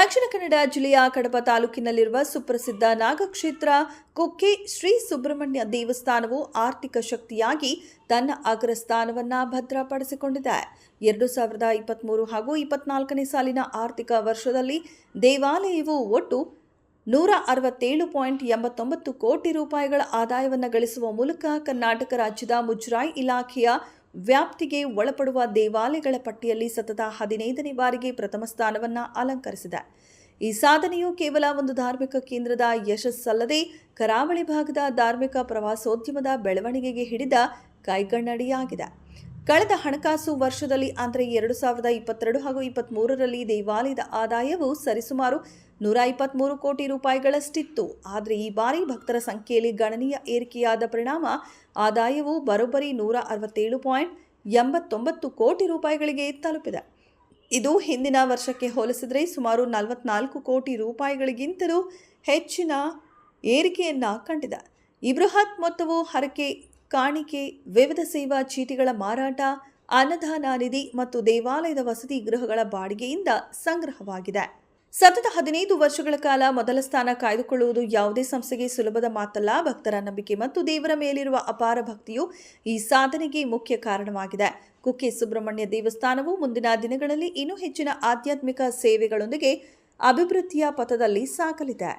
ದಕ್ಷಿಣ ಕನ್ನಡ ಜಿಲ್ಲೆಯ ಕಡಬ ತಾಲೂಕಿನಲ್ಲಿರುವ ಸುಪ್ರಸಿದ್ಧ ನಾಗಕ್ಷೇತ್ರ ಕುಕ್ಕೆ ಶ್ರೀ ಸುಬ್ರಹ್ಮಣ್ಯ ದೇವಸ್ಥಾನವು ಆರ್ಥಿಕ ಶಕ್ತಿಯಾಗಿ ತನ್ನ ಅಗ್ರಸ್ಥಾನವನ್ನು ಭದ್ರಪಡಿಸಿಕೊಂಡಿದೆ. 2023 ಹಾಗೂ 24ನೇ ಸಾಲಿನ ಆರ್ಥಿಕ ವರ್ಷದಲ್ಲಿ ದೇವಾಲಯವು ಒಟ್ಟು 167.89 ಕೋಟಿ ರೂಪಾಯಿಗಳ ಆದಾಯವನ್ನು ಗಳಿಸುವ ಮೂಲಕ ಕರ್ನಾಟಕ ರಾಜ್ಯದ ಮುಜರಾಯಿ ಇಲಾಖೆಯ ವ್ಯಾಪ್ತಿಗೆ ಒಳಪಡುವ ದೇವಾಲಯಗಳ ಪಟ್ಟಿಯಲ್ಲಿ ಸತತ 15ನೇ ಬಾರಿಗೆ ಪ್ರಥಮ ಸ್ಥಾನವನ್ನು ಅಲಂಕರಿಸಿದೆ. ಈ ಸಾಧನೆಯು ಕೇವಲ ಒಂದು ಧಾರ್ಮಿಕ ಕೇಂದ್ರದ ಯಶಸ್ಸಲ್ಲದೆ ಕರಾವಳಿ ಭಾಗದ ಧಾರ್ಮಿಕ ಪ್ರವಾಸೋದ್ಯಮದ ಬೆಳವಣಿಗೆಗೆ ಹಿಡಿದ ಕೈಗನ್ನಡಿಯಾಗಿದೆ. ಕಳೆದ ಹಣಕಾಸು ವರ್ಷದಲ್ಲಿ ಅಂದರೆ 2022 ಹಾಗೂ 23ರಲ್ಲಿ ದೇವಾಲಯದ ಆದಾಯವು ಸರಿಸುಮಾರು 123 ಕೋಟಿ ರೂಪಾಯಿಗಳಷ್ಟಿತ್ತು. ಆದರೆ ಈ ಬಾರಿ ಭಕ್ತರ ಸಂಖ್ಯೆಯಲ್ಲಿ ಗಣನೀಯ ಏರಿಕೆಯಾದ ಪರಿಣಾಮ ಆದಾಯವು ಬರೋಬ್ಬರಿ 167.89 ಕೋಟಿ ರೂಪಾಯಿಗಳಿಗೆ ತಲುಪಿದೆ. ಇದು ಹಿಂದಿನ ವರ್ಷಕ್ಕೆ ಹೋಲಿಸಿದರೆ ಸುಮಾರು 44 ಕೋಟಿ ರೂಪಾಯಿಗಳಿಗಿಂತಲೂ ಹೆಚ್ಚಿನ ಏರಿಕೆಯನ್ನು ಕಂಡಿದೆ. ಈ ಬೃಹತ್ ಮೊತ್ತವು ಹರಕೆ, ಕಾಣಿಕೆ, ವಿವಿಧ ಸೇವಾ ಚೀಟಿಗಳ ಮಾರಾಟ, ಅನ್ನದಾನ ನಿಧಿ ಮತ್ತು ದೇವಾಲಯದ ವಸತಿ ಗೃಹಗಳ ಬಾಡಿಗೆಯಿಂದ ಸಂಗ್ರಹವಾಗಿದೆ. ಸತತ 15 ವರ್ಷಗಳ ಕಾಲ ಮೊದಲ ಸ್ಥಾನ ಕಾಯ್ದುಕೊಳ್ಳುವುದು ಯಾವುದೇ ಸಂಸ್ಥೆಗೆ ಸುಲಭದ ಮಾತಲ್ಲ. ಭಕ್ತರ ನಂಬಿಕೆ ಮತ್ತು ದೇವರ ಮೇಲಿರುವ ಅಪಾರ ಭಕ್ತಿಯು ಈ ಸಾಧನೆಗೆ ಮುಖ್ಯ ಕಾರಣವಾಗಿದೆ. ಕುಕ್ಕೆ ಸುಬ್ರಹ್ಮಣ್ಯ ದೇವಸ್ಥಾನವು ಮುಂದಿನ ದಿನಗಳಲ್ಲಿ ಇನ್ನೂ ಹೆಚ್ಚಿನ ಆಧ್ಯಾತ್ಮಿಕ ಸೇವೆಗಳೊಂದಿಗೆ ಅಭಿವೃದ್ಧಿಯ ಪಥದಲ್ಲಿ ಸಾಗಲಿದೆ.